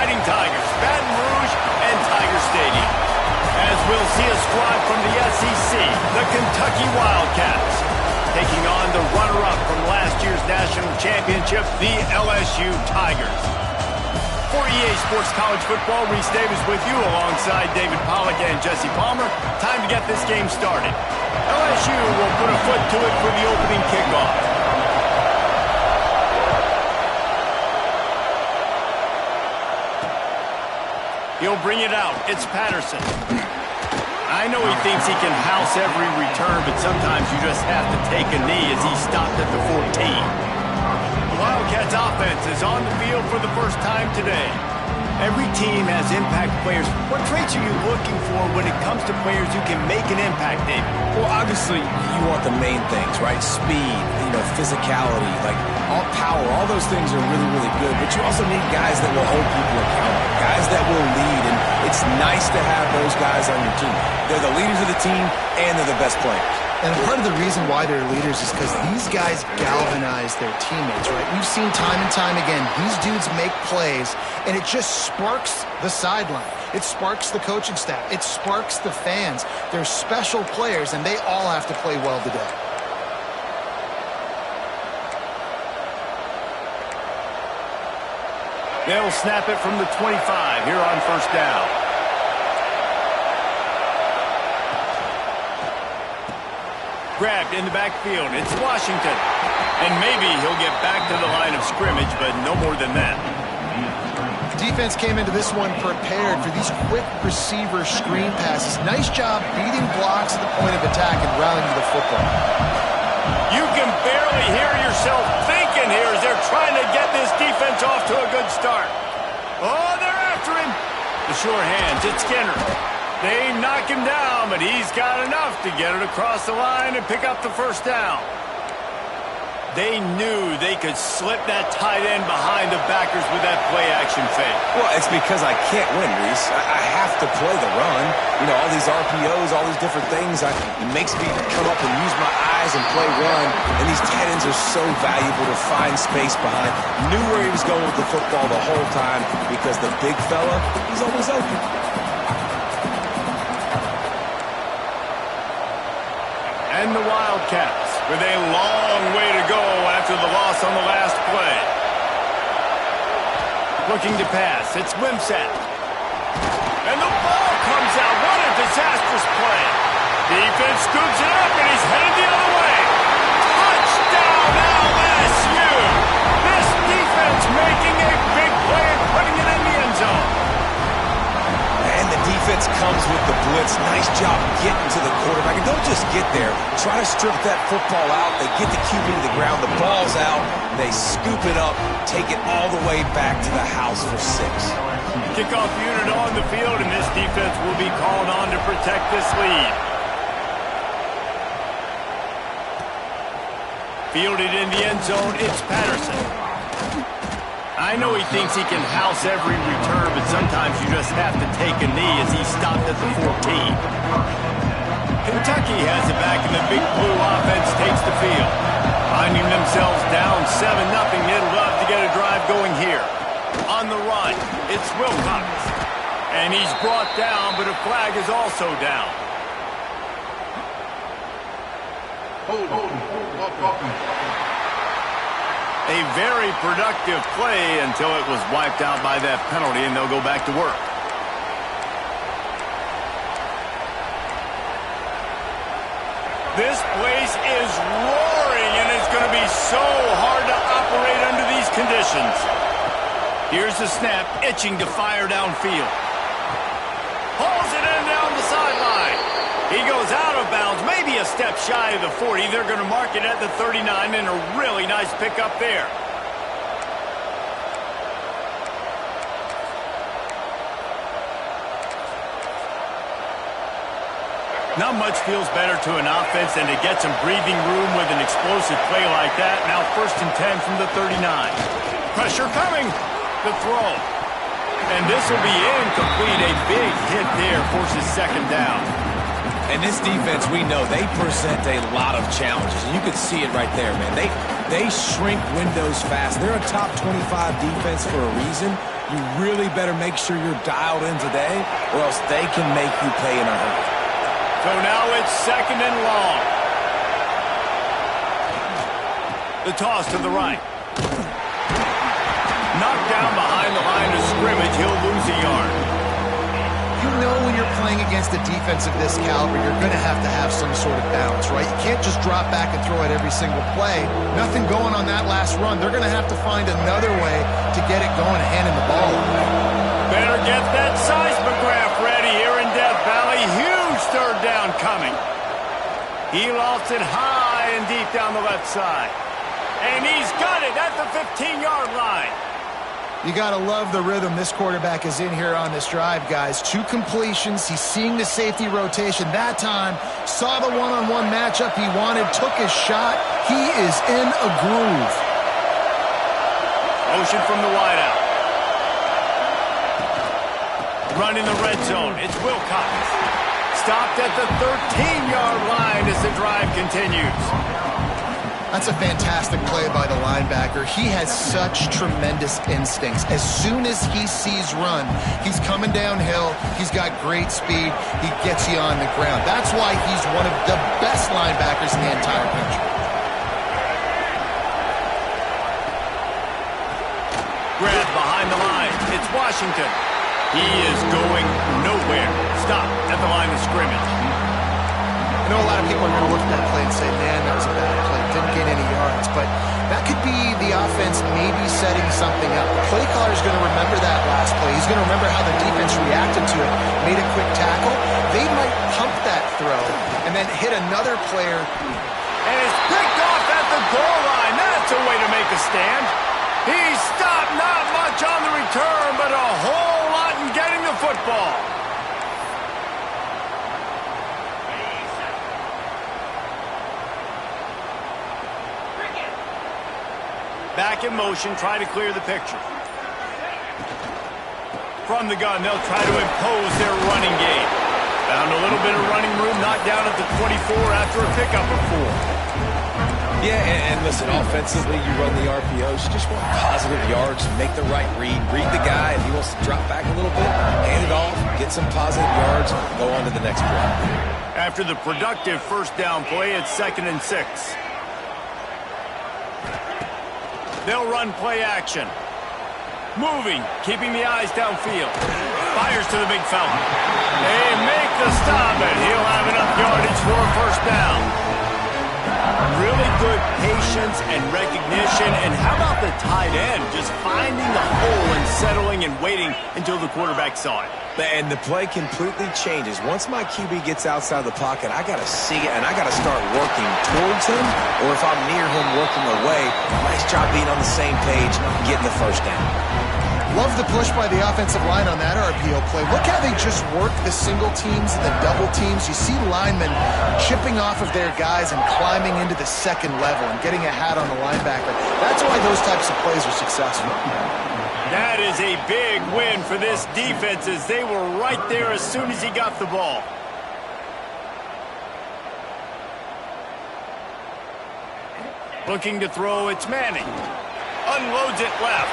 Fighting Tigers, Baton Rouge, and Tiger Stadium. As we'll see a squad from the SEC, the Kentucky Wildcats, taking on the runner-up from last year's national championship, the LSU Tigers. For EA Sports College Football, Reese Davis with you alongside David Pollack and Jesse Palmer. Time to get this game started. LSU will put a foot to it for the opening kickoff. He'll bring it out. It's Patterson. I know he thinks he can house every return, but sometimes you just have to take a knee as he stopped at the 14. The Wildcats offense is on the field for the first time today. Every team has impact players. What traits are you looking for when it comes to players who can make an impact, David? Well, obviously, you want the main things, right? Speed, physicality, like all power, all those things are really, really good. But you also need guys that will hold people accountable, guys that will lead. And it's nice to have those guys on your team. They're the leaders of the team, and they're the best players. And part of the reason why they're leaders is because these guys galvanize their teammates, right? We've seen time and time again, these dudes make plays, and it just sparks the sideline. It sparks the coaching staff. It sparks the fans. They're special players, and they all have to play well today. They'll snap it from the 25 here on first down. Grabbed in the backfield. It's Washington. And maybe he'll get back to the line of scrimmage, but no more than that. Defense came into this one prepared for these quick receiver screen passes. Nice job beating blocks at the point of attack and rallying to the football. You can barely hear yourself thinking here as they're trying to get this defense off to a good start. Oh, they're after him. The sure hands. It's Skinner. They knock him down, but he's got enough to get it across the line and pick up the first down. They knew they could slip that tight end behind the backers with that play-action fake. Well, it's because I can't win, Reese. I have to play the run. All these RPOs, all these different things. It makes me come up and use my eyes and play run. And these tight ends are so valuable to find space behind. Knew where he was going with the football the whole time because the big fella, he's always open. And the Wildcats with a long way to go after the loss on the last play. Looking to pass. It's Wimsatt. And the ball comes out. What a disastrous play. Defense scoops it up, and he's headed the other way. Touchdown, LSU. This defense making a big play and putting it in the end zone. And the defense comes with the blitz. Nice job getting to the quarterback. And don't just get there. Try to strip that football out. They get the QB to the ground. The ball's out. They scoop it up, take it all the way back to the house for 6. Kickoff unit on the field, and this defense will be called on to protect this lead. Fielded in the end zone, it's Patterson. I know he thinks he can house every return, but sometimes you just have to take a knee as he stopped at the 14. Kentucky has it back, and the Big Blue offense takes the field. Finding themselves down 7-0, they'd love to get a drive going here. On the run, it's Wilcox. And he's brought down, but a flag is also down. A very productive play until it was wiped out by that penalty, and they'll go back to work. This place is roaring, and it's going to be so hard to operate under these conditions. Here's the snap, itching to fire downfield. Pulls it in down the sideline. He goes out of bounds, maybe a step shy of the 40. They're going to mark it at the 39, and a really nice pickup there. Not much feels better to an offense than to get some breathing room with an explosive play like that. Now 1st and 10 from the 39. Pressure coming. The throw. And this will be incomplete. A big hit there forces 2nd down. And this defense, we know, they present a lot of challenges. And you can see it right there, man. They shrink windows fast. They're a top 25 defense for a reason. You really better make sure you're dialed in today, or else they can make you pay in a hurry. So now it's 2nd and long. The toss to the right. Knocked down behind the line of scrimmage. He'll lose a yard. You know when you're playing against a defense of this caliber, you're going to have some sort of balance, right? You can't just drop back and throw it every single play. Nothing going on that last run. They're going to have to find another way to get it going and handing the ball away. Better get that seismograph ready here in Death Valley. Huge 3rd down coming. He lofts it high and deep down the left side. And he's got it at the 15-yard line. You got to love the rhythm this quarterback is in here on this drive, guys. 2 completions. He's seeing the safety rotation. That time, saw the one-on-one matchup he wanted, took his shot. He is in a groove. Motion from the wideout. Run in the red zone. It's Wilcox. Stopped at the 13-yard line as the drive continues. That's a fantastic play by the linebacker. He has such tremendous instincts. As soon as he sees run, he's coming downhill. He's got great speed. He gets you on the ground. That's why he's one of the best linebackers in the entire country. Grab behind the line. It's Washington. He is going nowhere. Stop at the line of scrimmage. I know a lot of people are going to look at that play and say, man, that was a bad play. Didn't gain any yards. But that could be the offense maybe setting something up. The play caller is going to remember that last play. He's going to remember how the defense reacted to it, made a quick tackle. They might pump that throw and then hit another player. And it's picked off at the goal line. That's a way to make a stand. He stopped not much on the return, but a whole lot in getting the football. Back in motion, try to clear the picture. From the gun, they'll try to impose their running game. Found a little bit of running room, knocked down at the 24 after a pickup of 4. Yeah, and listen, offensively, you run the RPOs. You just want positive yards, make the right read the guy. If he wants to drop back a little bit, hand it off, get some positive yards, go on to the next play. After the productive 1st down play, it's 2nd and 6. They'll run play action. Moving, keeping the eyes downfield. Fires to the big fella. They make the stop, and he'll have enough yardage for a 1st down. Really good patience and recognition. And how about the tight end just finding the hole and settling and waiting until the quarterback saw it? And the play completely changes. Once my QB gets outside the pocket, I got to see it, and I got to start working towards him, or if I'm near him, working away. Nice job being on the same page, getting the 1st down. Love the push by the offensive line on that RPO play. Look how they just work the single teams and the double teams. You see linemen chipping off of their guys and climbing into the 2nd level and getting a hat on the linebacker. That's why those types of plays are successful. That is a big win for this defense as they were right there as soon as he got the ball. Looking to throw, it's Manning. Unloads it left.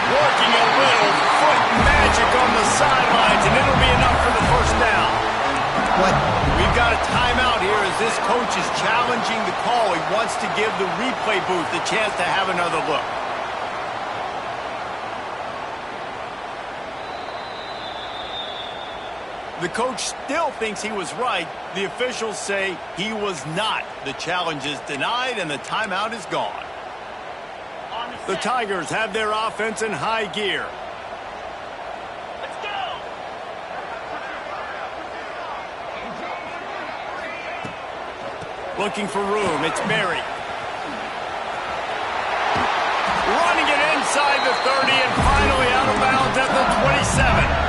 Working a little foot magic on the sidelines, and it'll be enough for the 1st down. What? We've got a timeout here as this coach is challenging the call. He wants to give the replay booth the chance to have another look. The coach still thinks he was right. The officials say he was not. The challenge is denied, and the timeout is gone. The Tigers have their offense in high gear. Let's go! Looking for room. It's Mary. Running it inside the 30 and finally out of bounds at the 27.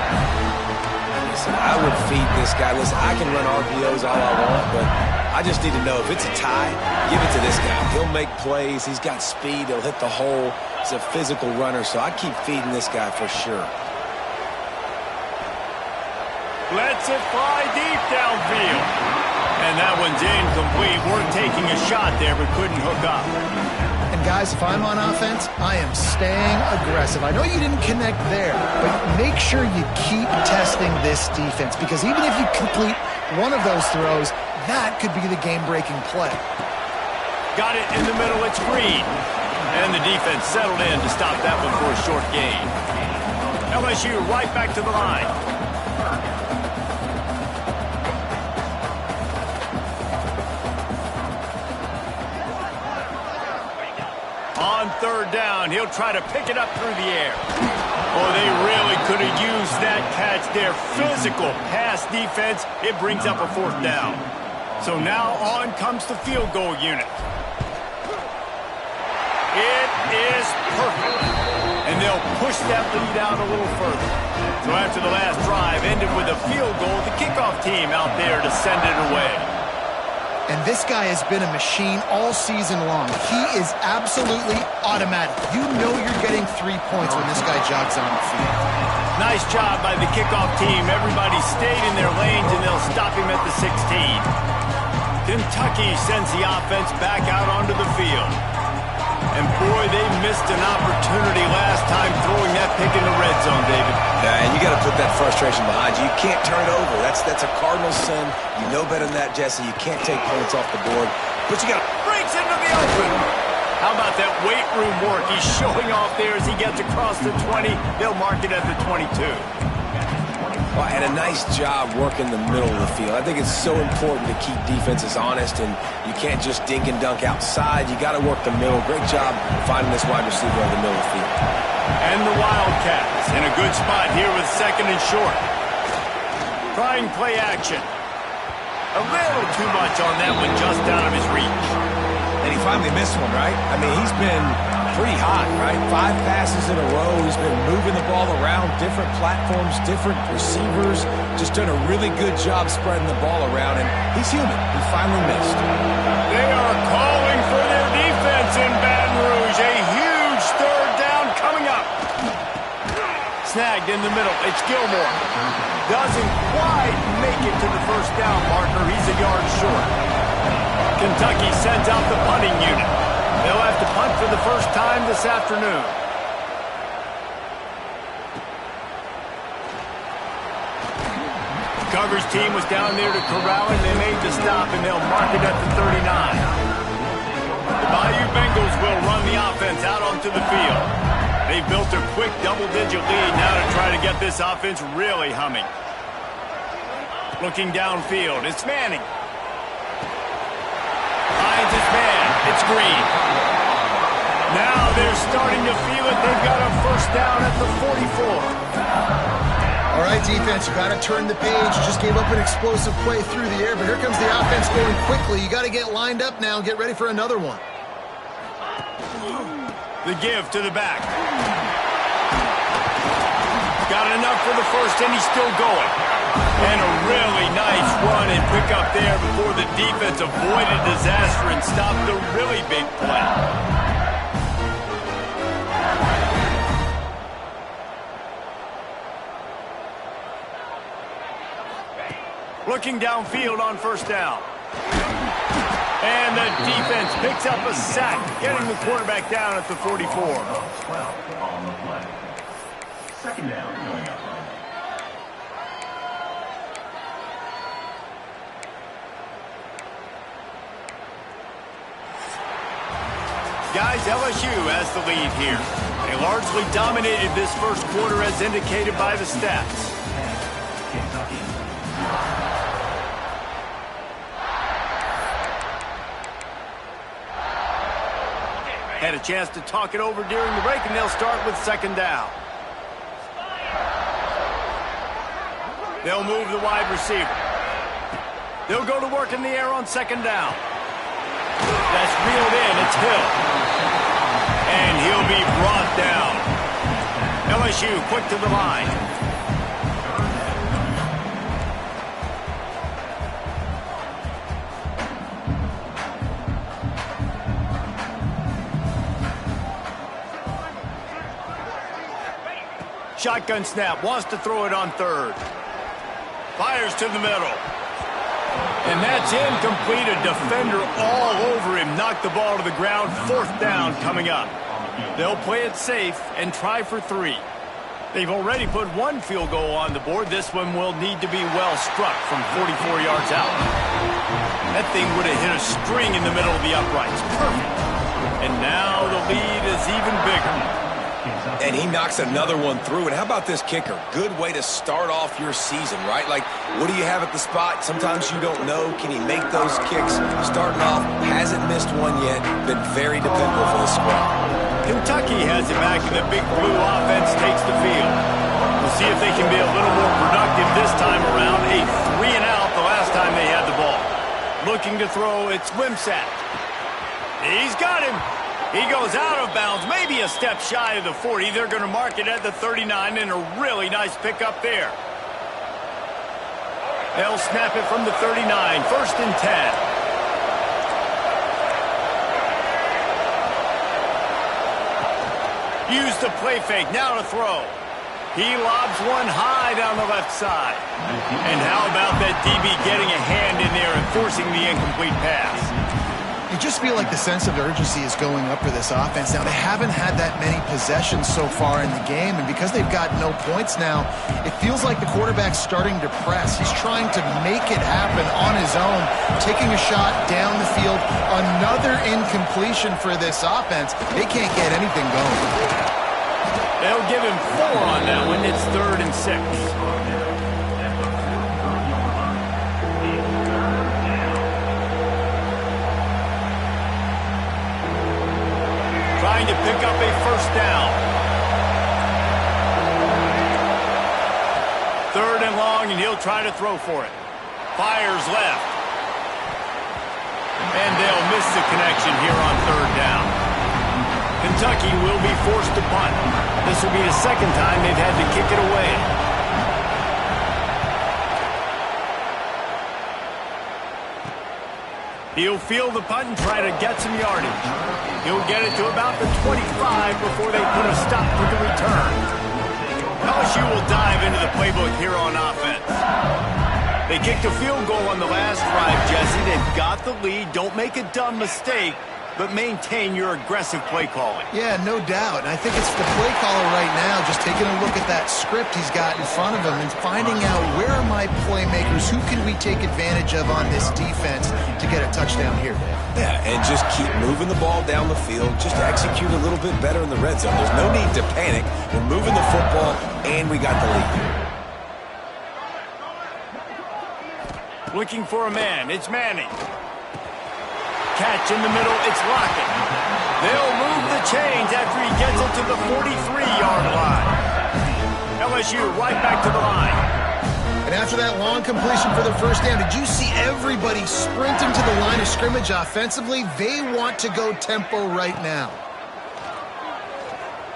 I would feed this guy. Listen, I can run RPOs all I want, but I just need to know if it's a tie, give it to this guy. He'll make plays. He's got speed. He'll hit the hole. He's a physical runner, so I keep feeding this guy for sure. Lets it fly deep downfield. And that one's incomplete. We're taking a shot there, but couldn't hook up. And And guys, if I'm on offense, I am staying aggressive. I know you didn't connect there, but make sure you keep testing this defense, because even if you complete one of those throws, that could be the game-breaking play. Got it in the middle, it's Green. And the defense settled in to stop that one for a short gain. LSU right back to the line. On third down, he'll try to pick it up through the air. Oh, they really could have used that catch there. Physical pass defense. It brings up a fourth down. So now on comes the field goal unit. It is perfect. And they'll push that lead out a little further. So after the last drive ended with a field goal, the kickoff team out there to send it away. And this guy has been a machine all season long. He is absolutely automatic. You know you're getting 3 points when this guy jogs on the field. Nice job by the kickoff team. Everybody stayed in their lanes, and they'll stop him at the 16. Kentucky sends the offense back out onto the field. And boy, they missed an opportunity last time throwing that pick in the red zone, David. Yeah, and you got to put that frustration behind you. You can't turn it over. That's a cardinal sin. You know better than that, Jesse. You can't take points off the board. But you got to... Breaks into the open. How about that weight room work? He's showing off there as he gets across the 20. They'll mark it at the 22. Well, and a nice job working the middle of the field. I think it's so important to keep defenses honest, and you can't just dink and dunk outside. You got to work the middle. Great job finding this wide receiver in the middle of the field. And the Wildcats in a good spot here with second and short. Trying play action. A little too much on that one, just out of his reach. And he finally missed one, right? I mean, he's been pretty hot, right? 5 passes in a row. He's been moving the ball around, different platforms, different receivers. Just done a really good job spreading the ball around, and he's human. He finally missed. They are calling for their defense in Baton Rouge. A huge third down coming up. Snagged in the middle. It's Gilmore. Doesn't quite make it to the first down marker. He's a yard short. Kentucky sends out the punting unit. They'll have to punt for the first time this afternoon. Coverage team was down there to corral him. They made the stop, and they'll mark it at the 39. The Bayou Bengals will run the offense out onto the field. They built a quick double-digit lead now to try to get this offense really humming. Looking downfield, it's Manning. Finds his man. It's Green. Now they're starting to feel it. They've got a first down at the 44. All right, defense, you got to turn the page. You just gave up an explosive play through the air, but here comes the offense going quickly. You got to get lined up now and get ready for another one. The give to the back. Got enough for the first, and he's still going. And a really nice run and pick up there before the defense avoided disaster and stopped a really big play. Looking downfield on first down. And the defense picks up a sack, getting the quarterback down at the 44. 12 on the play. Second down. Guys, LSU has the lead here. They largely dominated this first quarter as indicated by the stats. Had a chance to talk it over during the break, and they'll start with second down. They'll move the wide receiver. They'll go to work in the air on second down. That's reeled in. It's Hill. And he'll be brought down. LSU quick to the line. Shotgun snap. Wants to throw it on third. Fires to the middle. And that's incomplete. A defender all over him. Knocked the ball to the ground. 4th down coming up. They'll play it safe and try for 3. They've already put 1 field goal on the board. This one will need to be well struck from 44 yards out. That thing would have hit a string in the middle of the uprights. Perfect. And now the lead is even bigger. And he knocks another one through. And how about this kicker? Good way to start off your season, right? Like, what do you have at the spot? Sometimes you don't know. Can he make those kicks? Starting off, hasn't missed one yet. Been very dependable for the squad. Kentucky has it back, and the Big Blue offense takes the field. We'll see if they can be a little more productive this time around. A 3-and-out the last time they had the ball. Looking to throw, it's Wimsatt. He's got him. He goes out of bounds, maybe a step shy of the 40. They're going to mark it at the 39, and a really nice pickup there. They'll snap it from the 39, 1st and 10. Use the play fake, now to throw. He lobs one high down the left side. And how about that DB getting a hand in there and forcing the incomplete pass? You just feel like the sense of urgency is going up for this offense. Now, they haven't had that many possessions so far in the game, and because they've got no points now, it feels like the quarterback's starting to press. He's trying to make it happen on his own, taking a shot down the field. Another incompletion for this offense. They can't get anything going. They'll give him 4 on that one. It's 3rd and 6. Trying to pick up a 1st down. 3rd and long, and he'll try to throw for it. Fires left. And they'll miss the connection here on 3rd down. Kentucky will be forced to punt. This will be the 2nd time they've had to kick it away. He'll field the punt and try to get some yardage. He'll get it to about the 25 before they put a stop to the return. LSU will dive into the playbook here on offense. They kicked a field goal on the last drive, Jesse. They've got the lead. Don't make a dumb mistake, but maintain your aggressive play calling. Yeah, no doubt. And I think it's the play caller right now just taking a look at that script he's got in front of him and finding out where are my playmakers, who can we take advantage of on this defense to get a touchdown here. Yeah, and just keep moving the ball down the field. Just execute a little bit better in the red zone. There's no need to panic. We're moving the football, and we got the lead. Looking for a man. It's Manning. Catch in the middle. It's Lockett. They'll move the chains after he gets it to the 43-yard line. LSU right back to the line. And after that long completion for the 1st down, did you see everybody sprinting to the line of scrimmage offensively? They want to go tempo right now.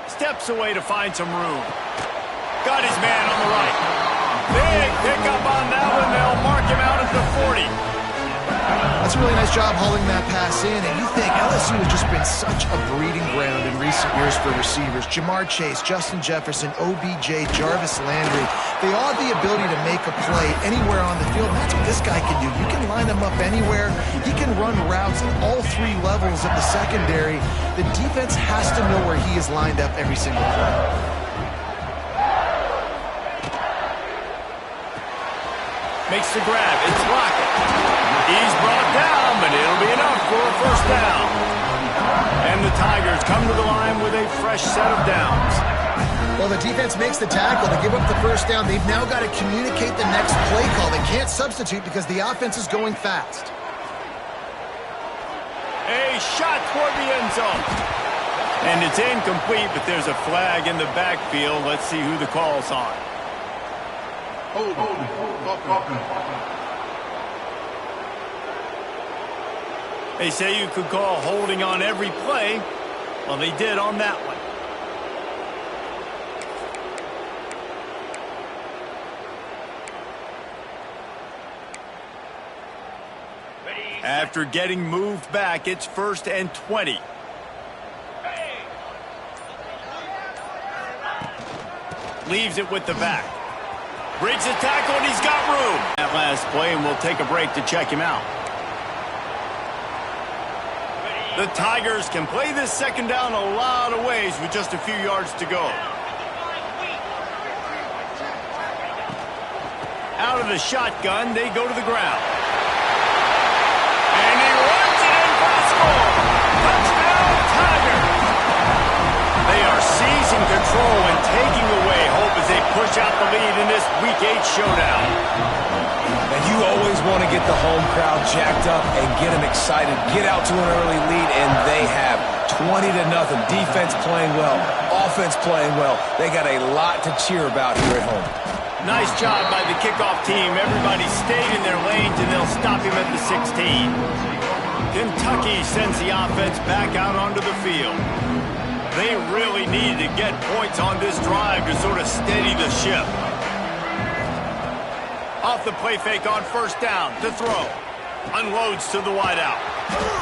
Steps away to find some room. Got his man on the right. Big pickup on that one. They'll mark him out at the 40. That's a really nice job hauling that pass in, and you think LSU has just been such a breeding ground in recent years for receivers. Jamar Chase, Justin Jefferson, OBJ, Jarvis Landry, they all have the ability to make a play anywhere on the field, and that's what this guy can do. You can line him up anywhere. He can run routes at all 3 levels of the secondary. The defense has to know where he is lined up every single play. Makes the grab. It's Lockett. He's brought down, but it'll be enough for a 1st down. And the Tigers come to the line with a fresh set of downs. Well, the defense makes the tackle. They give up the 1st down. They've now got to communicate the next play call. They can't substitute because the offense is going fast. A shot toward the end zone. And it's incomplete, but there's a flag in the backfield. Let's see who the call's on. They say you could call holding on every play. Well, they did on that one. After getting moved back, it's 1st and 20. Leaves it with the back. Breaks a tackle, and he's got room. That last play, and we'll take a break to check him out. The Tigers can play this second down a lot of ways with just a few yards to go. Out of the shotgun, they go to the ground. And he runs it in for the score. Touchdown, Tigers! They are seizing control and taking away hope as they push out the lead in this Week 8 showdown. And you always want to get the home crowd jacked up and get them excited. Get out to an early lead, and they have 20-0. Defense playing well. Offense playing well. They got a lot to cheer about here at home. Nice job by the kickoff team. Everybody stayed in their lanes, and they'll stop him at the 16. Kentucky sends the offense back out onto the field. They really needed to get points on this drive to sort of steady the ship. Off the play fake on first down to throw. Unloads to the wideout.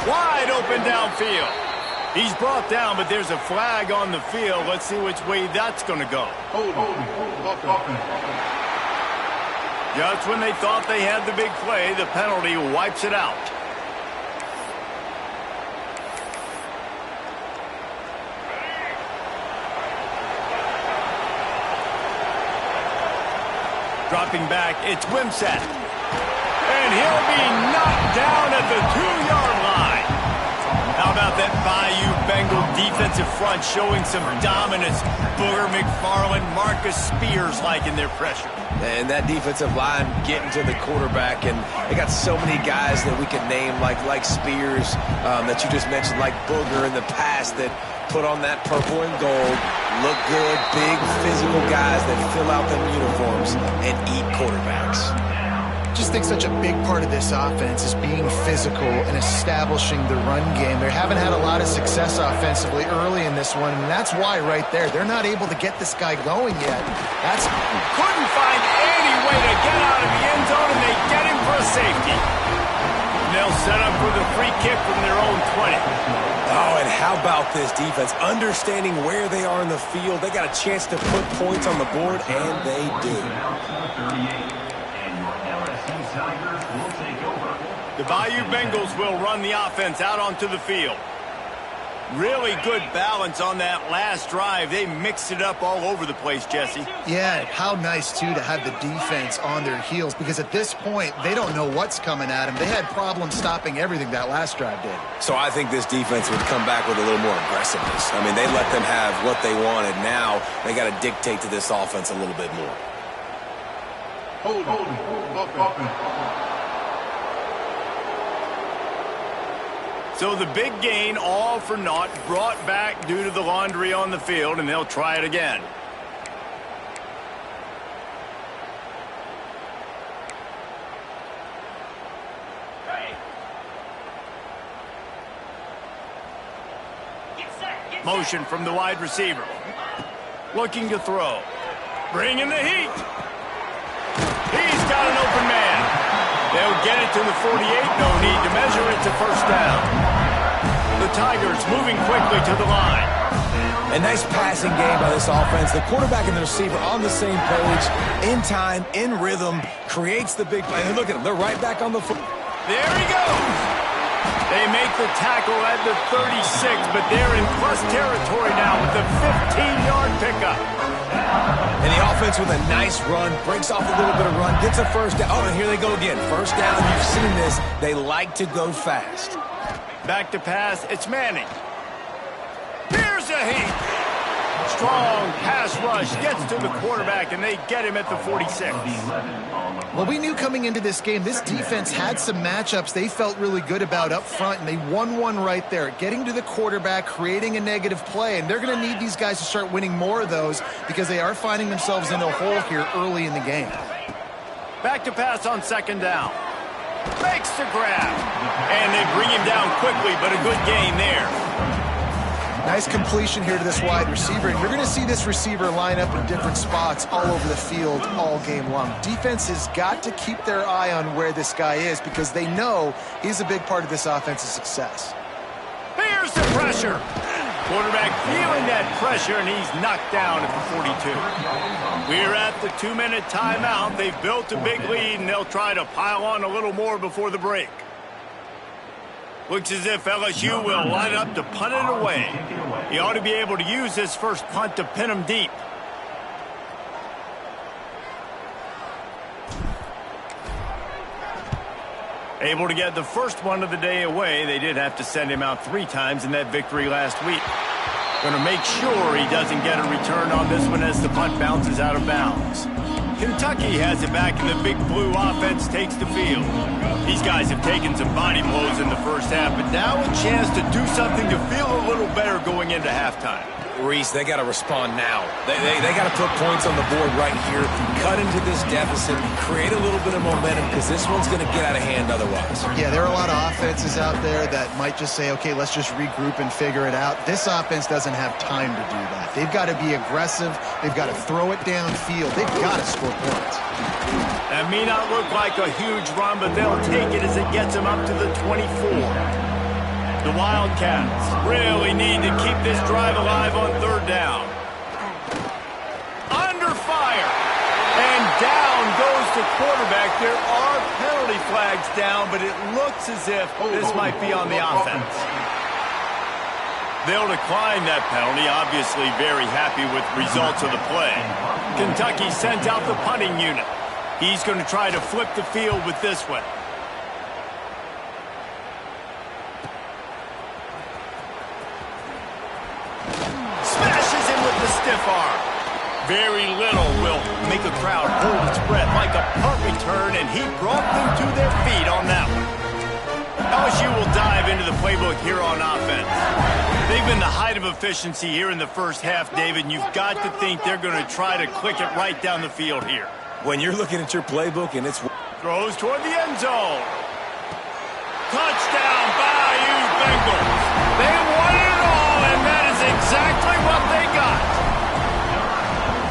Wide open downfield. He's brought down, but there's a flag on the field. Let's see which way that's going to go. Just when they thought they had the big play, the penalty wipes it out. Dropping back, it's Wimsatt. And he'll be knocked down at the 2-yard line. How about that Bayou Bengal defensive front showing some dominance? Booger McFarland, Marcus Spears-like in their pressure. And that defensive line getting to the quarterback, and they got so many guys that we can name like Spears that you just mentioned, like Booger in the past that put on that purple and gold, look good, big physical guys that fill out them uniforms and eat quarterbacks. Just think such a big part of this offense is being physical and establishing the run game. They haven't had a lot of success offensively early in this one, and that's why right there, they're not able to get this guy going yet. That's couldn't find any way to get out of the end zone, and they get him for a safety. And they'll set up for the free kick from their own 20. Oh, and how about this defense? Understanding where they are in the field, they got a chance to put points on the board, and they do. The Bayou Bengals will run the offense out onto the field. Really good balance on that last drive. They mixed it up all over the place, Jesse. Yeah, how nice, too, to have the defense on their heels, because at this point, they don't know what's coming at them. They had problems stopping everything that last drive did. So I think this defense would come back with a little more aggressiveness. I mean, they let them have what they wanted. Now they got to dictate to this offense a little bit more. So the big gain, all for naught, brought back due to the laundry on the field, and they'll try it again. Motion from the wide receiver. Looking to throw. Bringing the heat. He's got an open man. They'll get it to the 48. No need to measure it to first down. The Tigers moving quickly to the line. A nice passing game by this offense. The quarterback and the receiver on the same page, in time, in rhythm, creates the big play. And look at them. They're right back on the foot. There he goes. They make the tackle at the 36, but they're in plus territory now with the 15-yard pickup. And the offense with a nice run, breaks off a little bit of run, gets a first down. Oh, and here they go again. First down, you've seen this. They like to go fast. Back to pass, it's Manning. Here's a heat. Strong pass rush gets to the quarterback, and they get him at the 46. Well, we knew coming into this game, this defense had some matchups they felt really good about up front, and they won one right there, getting to the quarterback, creating a negative play, and they're going to need these guys to start winning more of those because they are finding themselves in a hole here early in the game. Back to pass on second down. Makes the grab, and they bring him down quickly, but a good gain there. Nice completion here to this wide receiver, and you're going to see this receiver line up in different spots all over the field all game long. Defense has got to keep their eye on where this guy is because they know he's a big part of this offense's success. Here's the pressure. Quarterback feeling that pressure, and he's knocked down at the 42. We're at the 2-minute timeout. They've built a big lead, and they'll try to pile on a little more before the break. Looks as if LSU will line up to punt it away. He ought to be able to use this first punt to pin him deep. Able to get the first one of the day away. They did have to send him out 3 times in that victory last week. Going to make sure he doesn't get a return on this one as the punt bounces out of bounds. Kentucky has it back, and the Big Blue offense takes the field. These guys have taken some body blows in the first half, but now a chance to do something to feel a little better going into halftime. Reese, they got to respond now. They got to put points on the board right here, cut into this deficit, create a little bit of momentum, because this one's going to get out of hand otherwise. Yeah, there are a lot of offenses out there that might just say, okay, let's just regroup and figure it out. This offense doesn't have time to do that. They've got to be aggressive. They've got to throw it downfield. They've got to score points. That may not look like a huge run, but they'll take it as it gets them up to the 24. The Wildcats really need to keep this drive alive on 3rd down. Under fire. And down goes the quarterback. There are penalty flags down, but it looks as if this might be on the offense. They'll decline that penalty, obviously very happy with results of the play. Kentucky sends out the punting unit. He's going to try to flip the field with this one. Smashes him with the stiff arm. Very little will make a crowd hold its breath like a punt return, and he brought them to their feet on that one. LSU will dive into the playbook here on offense. They've been the height of efficiency here in the first half, David, and you've got to think they're going to try to click it right down the field here. When you're looking at your playbook and it's... Throws toward the end zone. Touchdown, Bayou Bengals. They won it all, and that is exactly what they got.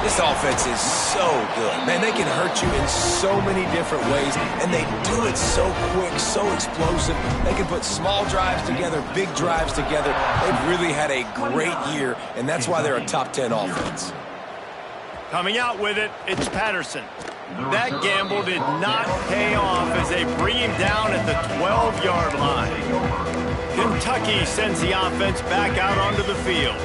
This offense is so good. Man, they can hurt you in so many different ways, and they do it so quick, so explosive. They can put small drives together, big drives together. They've really had a great year, and that's why they're a top 10 offense. Coming out with it, it's Patterson. That gamble did not pay off as they bring him down at the 12-yard line. Kentucky sends the offense back out onto the field.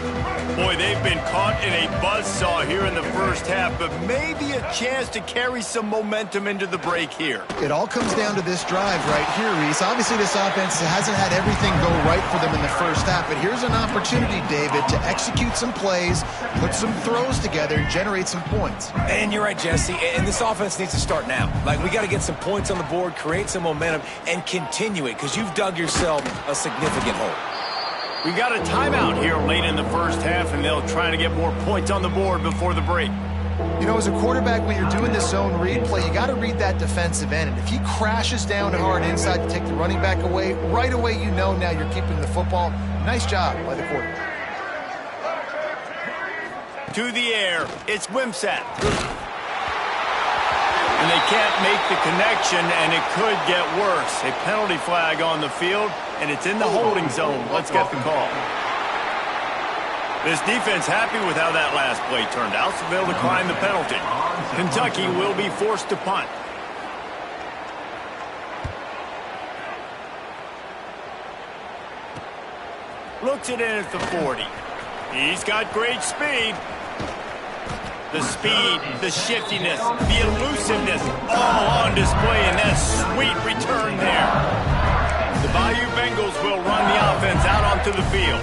Boy, they've been caught in a buzzsaw here in the first half, but maybe a chance to carry some momentum into the break here. It all comes down to this drive right here, Reese. Obviously, this offense hasn't had everything go right for them in the first half, but here's an opportunity, David, to execute some plays, put some throws together, and generate some points. And you're right, Jesse, and this offense needs to start now. Like, we got to get some points on the board, create some momentum, and continue it, because you've dug yourself a significant hole. We got a timeout here late in the first half, and they'll try to get more points on the board before the break. You know, as a quarterback, when you're doing this zone read play, you got to read that defensive end. And if he crashes down hard inside to take the running back away, right away you know now you're keeping the football. Nice job by the quarterback. To the air, it's Wimsatt. And they can't make the connection, and it could get worse. A penalty flag on the field, and it's in the holding zone. Let's get the call. This defense happy with how that last play turned out, so they'll decline the penalty. Kentucky will be forced to punt. Looks it in at the 40. He's got great speed. The speed, the shiftiness, the elusiveness, all on display in that sweet return there. The Bayou Bengals will run the offense out onto the field.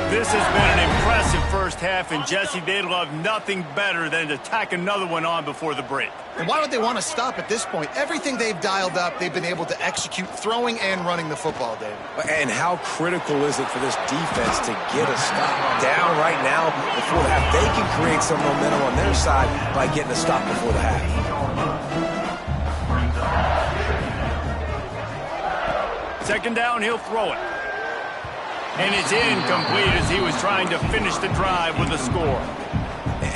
This has been an impressive first half, and Jesse, they'd love nothing better than to tack another one on before the break. And why would they want to stop at this point? Everything they've dialed up, they've been able to execute throwing and running the football, David. And how critical is it for this defense to get a stop down right now before the half? They can create some momentum on their side by getting a stop before the half. Second down, he'll throw it. And it's incomplete as he was trying to finish the drive with a score.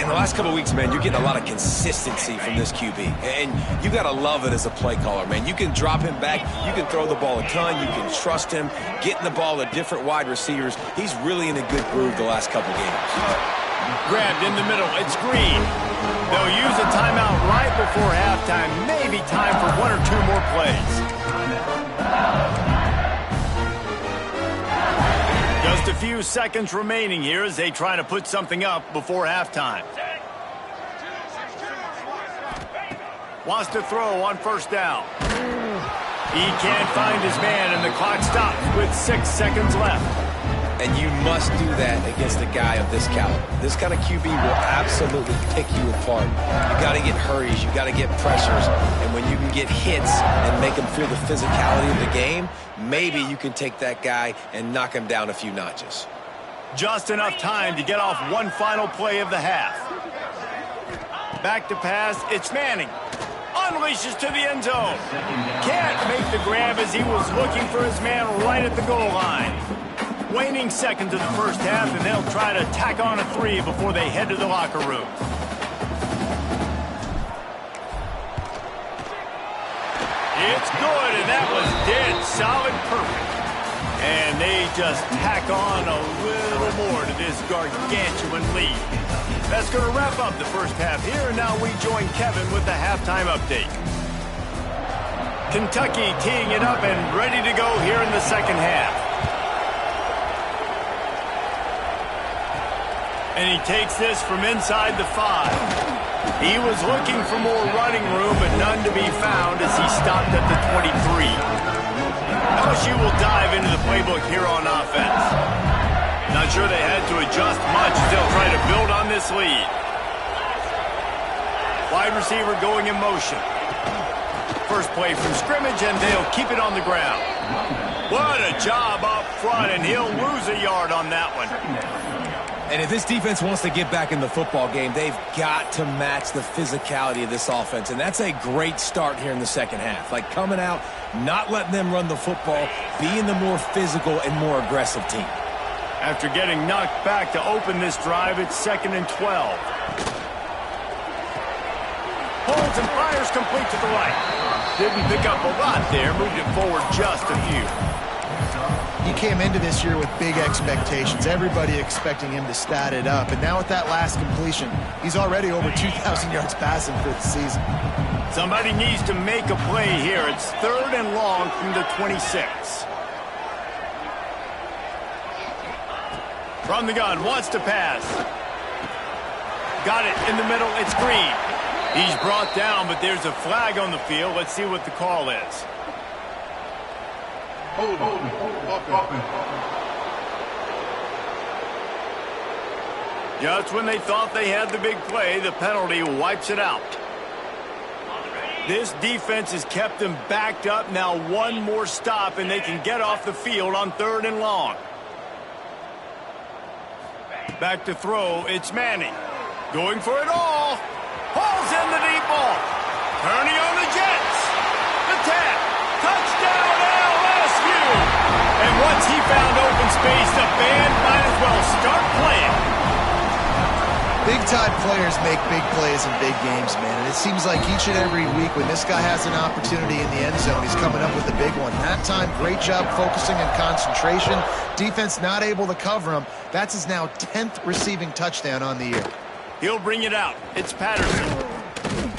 In the last couple of weeks, man, you're getting a lot of consistency from this QB. And you got to love it as a play caller, man. You can drop him back. You can throw the ball a ton. You can trust him, getting the ball to different wide receivers. He's really in a good groove the last couple games. Grabbed in the middle. It's Green. They'll use a timeout right before halftime. Maybe time for one or two more plays. Just a few seconds remaining here as they try to put something up before halftime. Wants to throw on first down. He can't find his man, and the clock stops with 6 seconds left. And you must do that against a guy of this caliber. This kind of QB will absolutely pick you apart. You got to get hurries. You got to get pressures. And when you can get hits and make him feel the physicality of the game, maybe you can take that guy and knock him down a few notches. Just enough time to get off one final play of the half. Back to pass. It's Manning. Unleashes to the end zone. Can't make the grab as he was looking for his man right at the goal line. Waning seconds of the first half, and they'll try to tack on a 3 before they head to the locker room. It's good, and that was dead solid perfect. And they just tack on a little more to this gargantuan lead. That's going to wrap up the first half here, and now we join Kevin with the halftime update. Kentucky teeing it up and ready to go here in the second half. And he takes this from inside the 5. He was looking for more running room, but none to be found as he stopped at the 23. LSU will dive into the playbook here on offense. Not sure they had to adjust much as they'll try to build on this lead. Wide receiver going in motion. First play from scrimmage, and they'll keep it on the ground. What a job up front, and he'll lose a yard on that one. And if this defense wants to get back in the football game, they've got to match the physicality of this offense. And that's a great start here in the second half. Like coming out, not letting them run the football, being the more physical and more aggressive team. After getting knocked back to open this drive, it's 2nd and 12. Holds and fires complete to the right. Didn't pick up a lot there, moved it forward just a few. He came into this year with big expectations. Everybody expecting him to stat it up. And now with that last completion, he's already over 2,000 yards passing for the season. Somebody needs to make a play here. It's 3rd and long from the 26. From the gun, wants to pass. Got it in the middle. It's Green. He's brought down, but there's a flag on the field. Let's see what the call is. Just when they thought they had the big play, the penalty wipes it out. This defense has kept them backed up. Now one more stop, and they can get off the field on 3rd and long. Back to throw, it's Manning. Going for it all. Hauls in the deep ball. Turning on the Jets. The tap. Touchdown, LSU. And once he found open space, the band might as well start playing. Big-time players make big plays in big games, man. And it seems like each and every week when this guy has an opportunity in the end zone, he's coming up with a big one. That time, great job focusing and concentration. Defense not able to cover him. That's his now 10th receiving touchdown on the year. He'll bring it out. It's Patterson.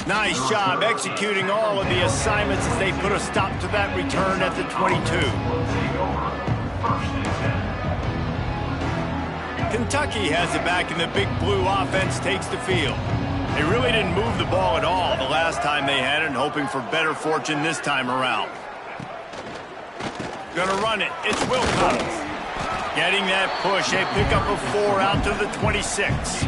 Nice job executing all of the assignments as they put a stop to that return at the 22. Kentucky has it back, and the big blue offense takes the field. They really didn't move the ball at all the last time they had it, and hoping for better fortune this time around. Gonna run it. It's Wilcox. Getting that push. A pickup of 4 out to the 26.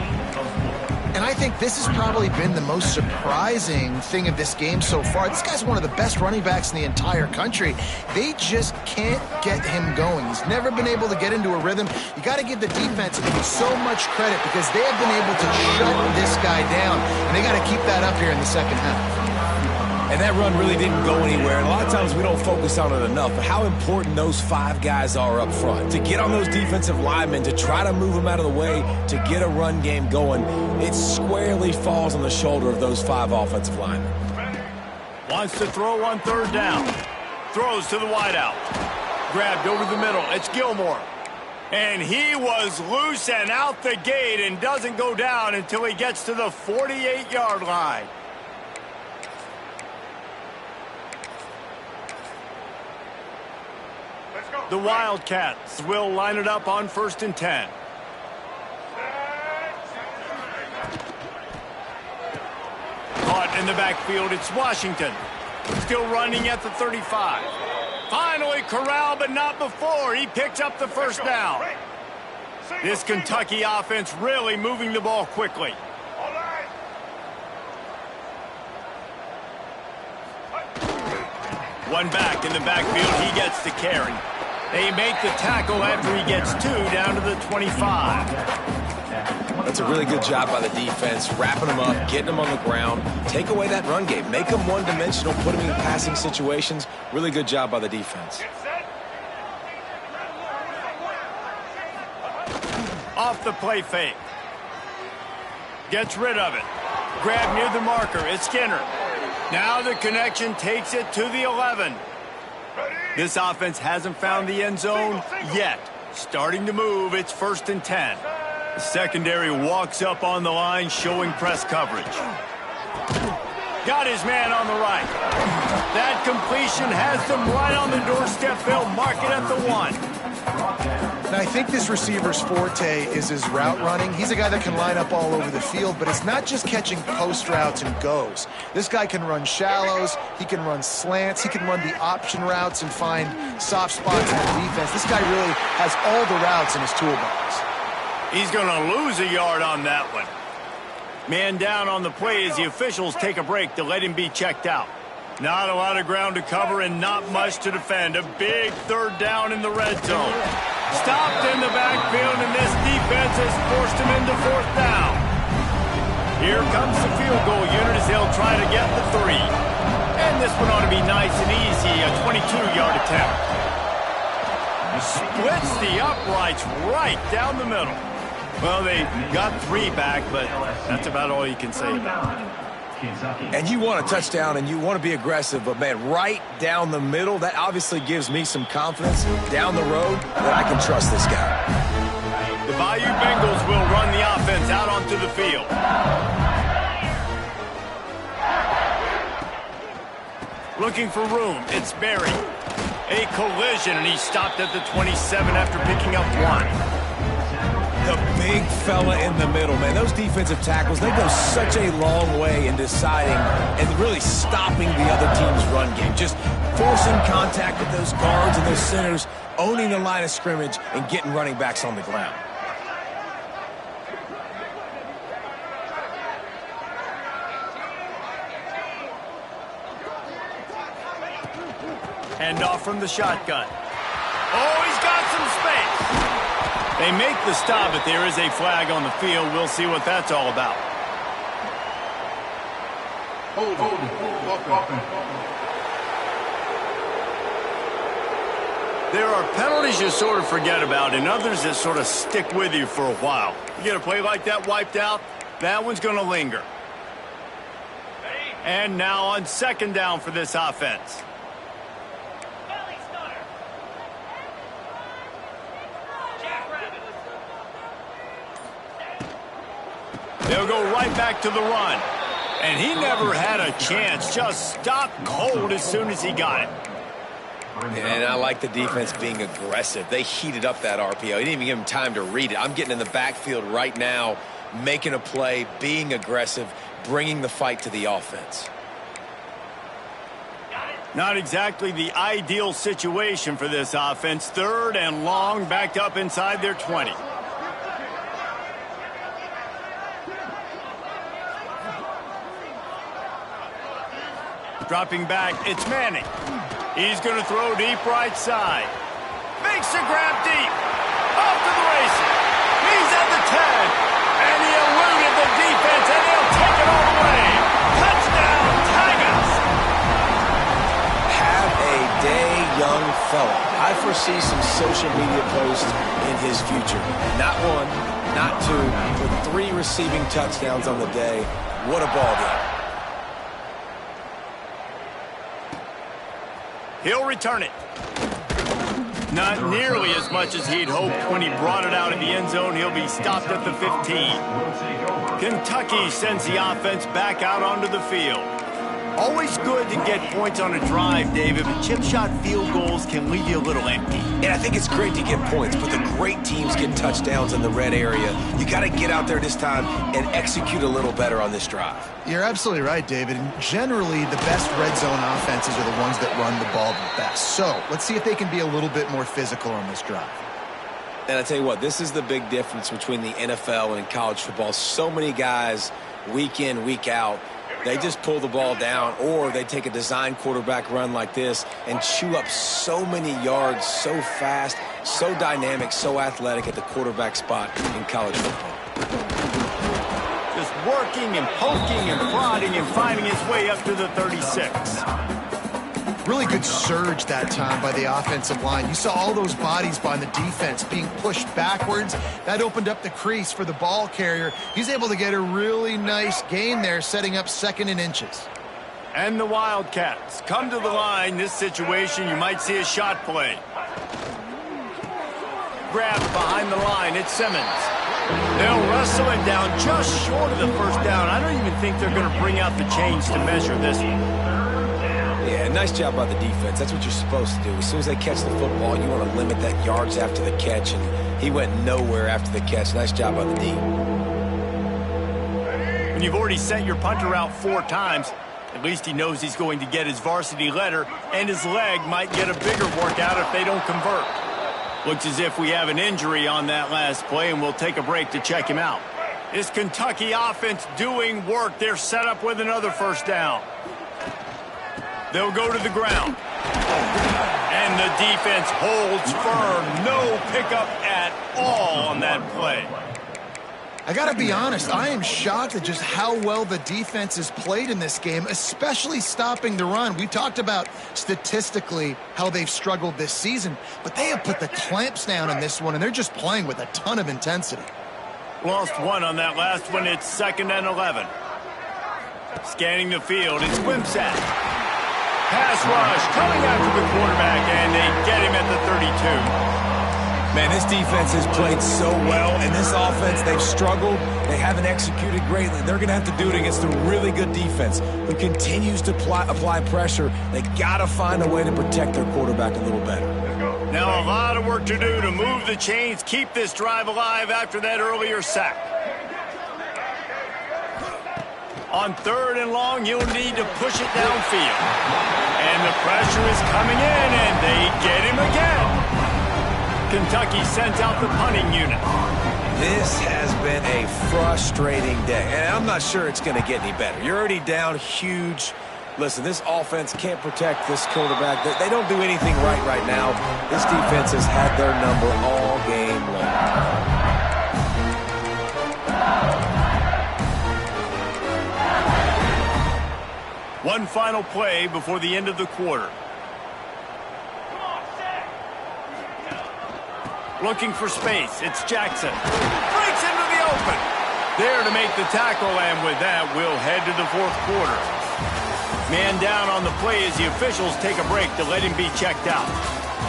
And I think this has probably been the most surprising thing of this game so far. This guy's one of the best running backs in the entire country. They just can't get him going. He's never been able to get into a rhythm. You got to give the defense so much credit because they have been able to shut this guy down. And they got to keep that up here in the second half. And that run really didn't go anywhere. And a lot of times we don't focus on it enough, but how important those 5 guys are up front. To get on those defensive linemen, to try to move them out of the way, to get a run game going, it squarely falls on the shoulder of those 5 offensive linemen. Wants to throw on 3rd down. Throws to the wideout. Grabbed over the middle. It's Gilmore. And he was loose and out the gate and doesn't go down until he gets to the 48-yard line. The Wildcats will line it up on 1st and 10. Caught in the backfield, it's Washington. Still running at the 35. Finally corralled, but not before. He picks up the 1st down. This Kentucky offense really moving the ball quickly. One back in the backfield, he gets the carry. They make the tackle after he gets 2 down to the 25. That's a really good job by the defense, wrapping them up, getting them on the ground. Take away that run game. Make them one-dimensional, put them in passing situations. Really good job by the defense. Off the play fake. Gets rid of it. Grab near the marker. It's Skinner. Now the connection takes it to the 11. This offense hasn't found the end zone yet. Starting to move, it's 1st and 10. The secondary walks up on the line, showing press coverage. Got his man on the right. That completion has them right on the doorstep. They'll mark it at the 1. Now, I think this receiver's forte is his route running. He's a guy that can line up all over the field, but it's not just catching post routes and goes. This guy can run shallows, he can run slants, he can run the option routes and find soft spots in the defense. This guy really has all the routes in his toolbox. He's going to lose a yard on that one. Man down on the play as the officials take a break to let him be checked out. Not a lot of ground to cover and not much to defend. A big 3rd down in the red zone. Stopped in the backfield, and this defense has forced him into 4th down. Here comes the field goal unit as they'll try to get the 3. And this one ought to be nice and easy, a 22-yard attempt. Splits the uprights right down the middle. Well, they got 3 back, but that's about all you can say about it. And you want a touchdown and you want to be aggressive, but man, right down the middle, that obviously gives me some confidence down the road that I can trust this guy. The Bayou Bengals will run the offense out onto the field. Looking for room, it's Berry. A collision, and he stopped at the 27 after picking up 1. The big fella in the middle, man. Those defensive tackles, they go such a long way in deciding and really stopping the other team's run game. Just forcing contact with those guards and those centers, owning the line of scrimmage, and getting running backs on the ground. Hand off from the shotgun. Oh, he's got some space. They make the stop, but there is a flag on the field. We'll see what that's all about. There are penalties you sort of forget about and others that sort of stick with you for a while. You get a play like that wiped out, that one's going to linger. And now on 2nd down for this offense. They'll go right back to the run. And he never had a chance. Just stopped cold as soon as he got it. And I like the defense being aggressive. They heated up that RPO. He didn't even give him time to read it. I'm getting in the backfield right now, making a play, being aggressive, bringing the fight to the offense. Not exactly the ideal situation for this offense. 3rd and long, backed up inside their 20. Dropping back, it's Manning. He's going to throw deep right side. Makes a grab deep. Off to the races. He's at the 10. And he eluded the defense, and he'll take it all the way. Touchdown, Tigers. young fella. I foresee some social media posts in his future. Not one, not two, but 3 receiving touchdowns on the day. What a ball game. He'll return it. Not nearly as much as he'd hoped when he brought it out of the end zone. He'll be stopped at the 15. Kentucky sends the offense back out onto the field. Always good to get points on a drive, David, but chip shot field goals can leave you a little empty. And I think it's great to get points, but the great teams get touchdowns in the red area. You got to get out there this time and execute a little better on this drive. You're absolutely right, David. And generally, the best red zone offenses are the ones that run the ball the best. So let's see if they can be a little bit more physical on this drive. And I tell you what, this is the big difference between the NFL and in college football. So many guys, week in, week out, they just pull the ball down, or they take a design quarterback run like this and chew up so many yards so fast, so dynamic, so athletic at the quarterback spot in college football. Just working and poking and prodding and finding his way up to the 36. Really good surge that time by the offensive line. You saw all those bodies by the defense being pushed backwards. That opened up the crease for the ball carrier. He's able to get a really nice gain there, setting up 2nd and inches. And the Wildcats come to the line. This situation, you might see a shot play. Grabbed behind the line. It's Simmons. They'll wrestle him down just short of the first down. I don't even think they're going to bring out the chains to measure this one. Yeah, nice job by the defense. That's what you're supposed to do. As soon as they catch the football, you want to limit that yards after the catch, and he went nowhere after the catch. Nice job by the D. When you've already sent your punter out 4 times, at least he knows he's going to get his varsity letter, and his leg might get a bigger workout if they don't convert. Looks as if we have an injury on that last play, and we'll take a break to check him out. This Kentucky offense doing work. They're set up with another first down. They'll go to the ground. And the defense holds firm. No pickup at all on that play. I got to be honest, I am shocked at just how well the defense has played in this game, especially stopping the run. We talked about statistically how they've struggled this season, but they have put the clamps down in this one, and they're just playing with a ton of intensity. Lost 1 on that last one. It's 2nd and 11. Scanning the field, it's Wimsatt. Pass rush coming after the quarterback, and they get him at the 32. Man, this defense has played so well, and this offense, they've struggled. They haven't executed greatly. They're going to have to do it against a really good defense who continues to apply pressure. They got to find a way to protect their quarterback a little better. Now a lot of work to do to move the chains, keep this drive alive after that earlier sack. On 3rd and long, you'll need to push it downfield. And the pressure is coming in, and they get him again. Kentucky sends out the punting unit. This has been a frustrating day, and I'm not sure it's going to get any better. You're already down huge. Listen, this offense can't protect this quarterback. They don't do anything right now. This defense has had their number all game long. One final play before the end of the quarter. Looking for space. It's Jackson. Breaks into the open. There to make the tackle, and with that, we'll head to the 4th quarter. Man down on the play as the officials take a break to let him be checked out.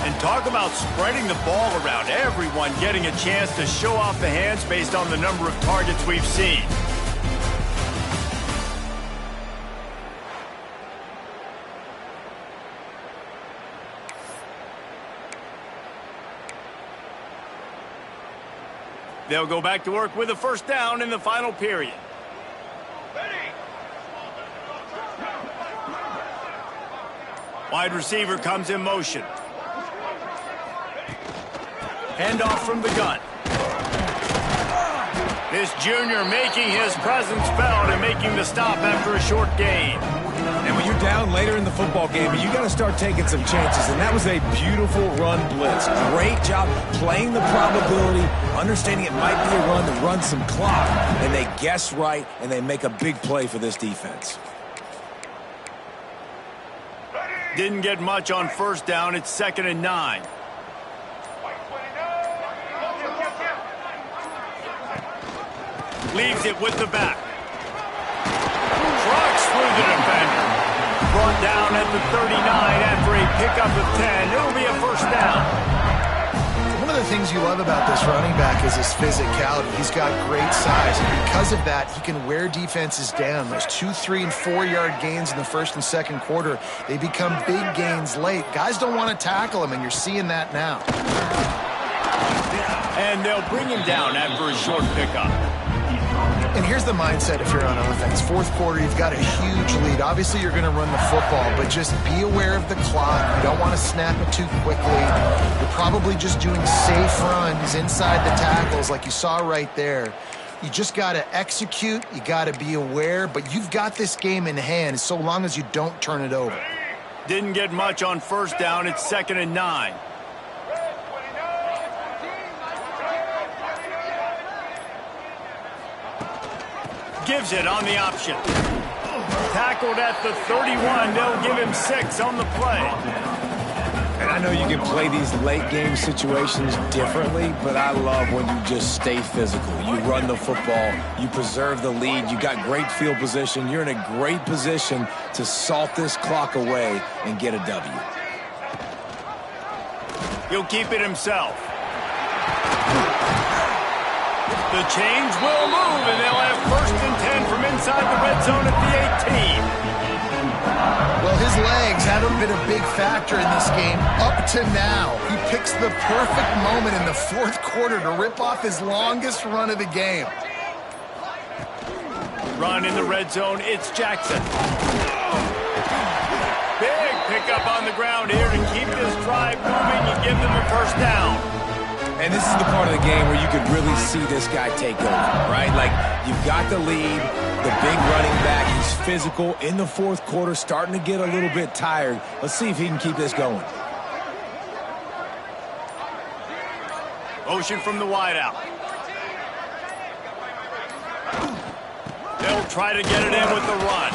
And talk about spreading the ball around. Everyone getting a chance to show off the hands based on the number of targets we've seen. They'll go back to work with a first down in the final period. Wide receiver comes in motion. Handoff from the gun. This junior making his presence felt and making the stop after a short gain. And when you're down later in the football game, you got to start taking some chances. And that was a beautiful run blitz. Great job playing the probability, understanding it might be a run to run some clock. And they guess right, and they make a big play for this defense. Didn't get much on first down. It's 2nd and 9. Leaves it with the back. Trucks through the defender. Brought down at the 39 after a pickup of 10. It'll be a first down. One of the things you love about this running back is his physicality. He's got great size, and because of that, he can wear defenses down. Those 2, 3, and 4-yard gains in the first and second quarter, they become big gains late. Guys don't want to tackle him, and you're seeing that now. And they'll bring him down after a short pickup. And here's the mindset if you're on offense. Fourth quarter, you've got a huge lead. Obviously, you're going to run the football, but just be aware of the clock. You don't want to snap it too quickly. You're probably just doing safe runs inside the tackles like you saw right there. You just got to execute. You got to be aware, but you've got this game in hand so long as you don't turn it over. Didn't get much on first down. It's 2nd and 9. Gives it on the option. Tackled at the 31. They'll give him 6 on the play. And I know you can play these late game situations differently, but I love when you just stay physical. You run the football, you preserve the lead, you got great field position. You're in a great position to salt this clock away and get a W. He'll keep it himself. The chains will move, and they'll have 1st and 10 from inside the red zone at the 18. Well, his legs haven't been a big factor in this game up to now. He picks the perfect moment in the fourth quarter to rip off his longest run of the game. Run in the red zone, it's Jackson. Big pickup on the ground here to keep this drive moving and give them a first down. And this is the part of the game where you could really see this guy take over, right? Like, you've got the lead, the big running back. He's physical in the fourth quarter, starting to get a little bit tired. Let's see if he can keep this going. Motion from the wideout. They'll try to get it in with the run.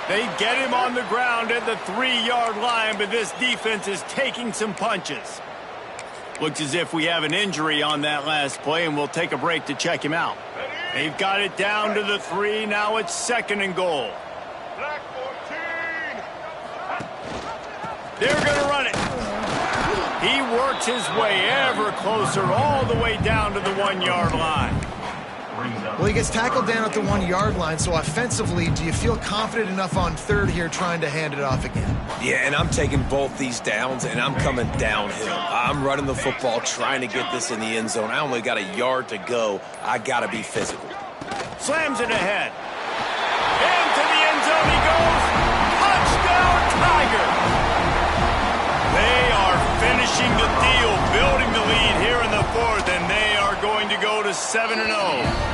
They get him on the ground at the 3-yard line, but this defense is taking some punches. Looks as if we have an injury on that last play, and we'll take a break to check him out. They've got it down to the 3. Now it's 2nd and goal. They're going to run it. He works his way ever closer all the way down to the 1-yard line. Well, he gets tackled down at the 1-yard line, so offensively, do you feel confident enough on third here trying to hand it off again? Yeah, and I'm taking both these downs, and I'm coming downhill. I'm running the football, trying to get this in the end zone. I only got a yard to go. I got to be physical. Slams it ahead. Into the end zone he goes. Touchdown, Tiger! They are finishing the deal, building the lead here in the fourth, and they are going to go to 7-0.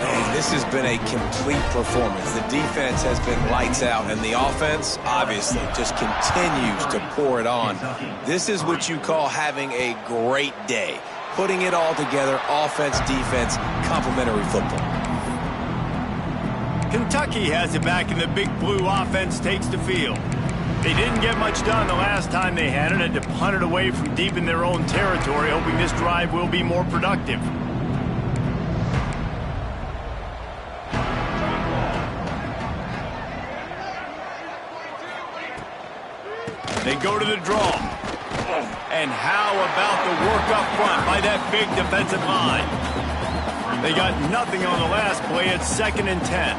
Man, this has been a complete performance. The defense has been lights out, and the offense, obviously, just continues to pour it on. This is what you call having a great day. Putting it all together, offense, defense, complementary football. Kentucky has it back, and the big blue offense takes the field. They didn't get much done the last time they had it, had to punt it away from deep in their own territory, hoping this drive will be more productive. They go to the draw. And how about the work up front by that big defensive line? They got nothing on the last play. It's 2nd and 10.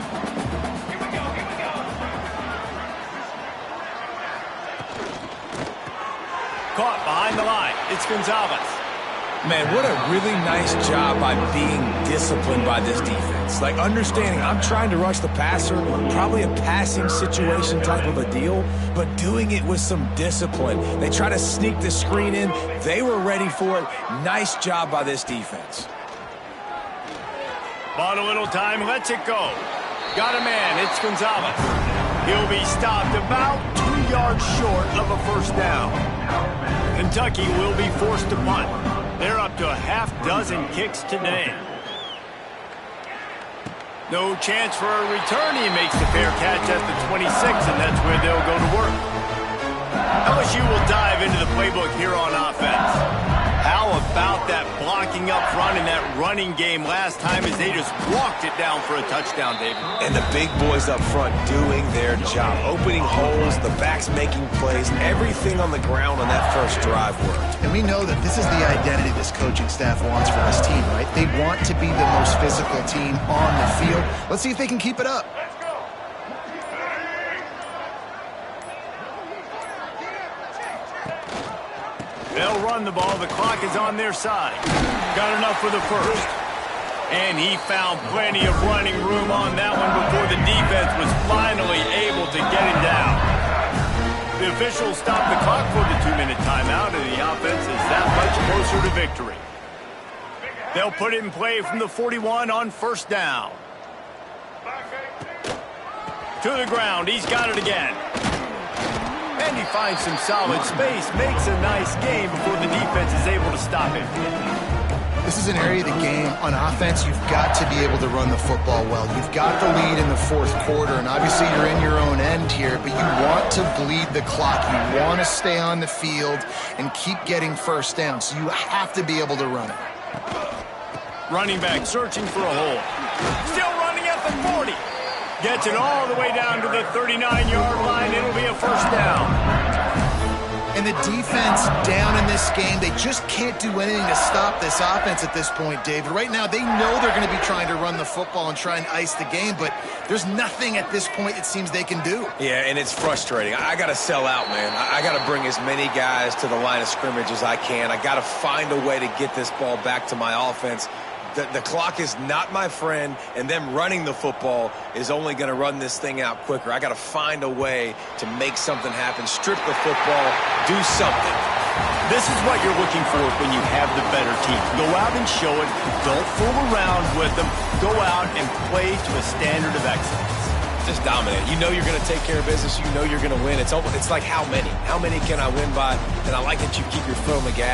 Caught behind the line. It's Gonzalez. Man, what a really nice job by being disciplined by this defense. Like, understanding I'm trying to rush the passer, probably a passing situation type of a deal, but doing it with some discipline. They try to sneak the screen in. They were ready for it. Nice job by this defense. Bought a little time, lets it go. Got a man, it's Gonzalez. He'll be stopped about 2 yards short of a first down. Kentucky will be forced to punt. They're up to a half-dozen kicks today. No chance for a return. He makes the fair catch at the 26, and that's where they'll go to work. LSU will dive into the playbook here on offense. How about that blocking up front in that running game last time as they just walked it down for a touchdown, David? And the big boys up front doing their job. Opening holes, the backs making plays, everything on the ground on that first drive worked. And we know that this is the identity this coaching staff wants for this team, right? They want to be the most physical team on the field. Let's see if they can keep it up. They'll run the ball. The clock is on their side. Got enough for the first. And he found plenty of running room on that one before the defense was finally able to get him down. The officials stopped the clock for the 2-minute timeout, and the offense is that much closer to victory. They'll put it in play from the 41 on first down. To the ground. He's got it again. And he finds some solid space, makes a nice game before the defense is able to stop him. This is an area of the game. On offense, you've got to be able to run the football well. You've got the lead in the fourth quarter, and obviously you're in your own end here, but you want to bleed the clock. You want to stay on the field and keep getting first down, so you have to be able to run it. Running back searching for a hole. Still running at the 40. Gets it all the way down to the 39-yard line. It'll be a first down. And the defense down in this game, they just can't do anything to stop this offense at this point, David. Right now, they know they're going to be trying to run the football and try and ice the game, but there's nothing at this point it seems they can do. Yeah, and it's frustrating. I got to sell out, man. I got to bring as many guys to the line of scrimmage as I can. I got to find a way to get this ball back to my offense. The clock is not my friend, and them running the football is only going to run this thing out quicker. I got to find a way to make something happen, strip the football, do something. This is what you're looking for when you have the better team. Go out and show it. Don't fool around with them. Go out and play to a standard of excellence. Just dominate. You know you're going to take care of business. You know you're going to win. It's like how many? How many can I win by? And I like that you keep your foot on the gas.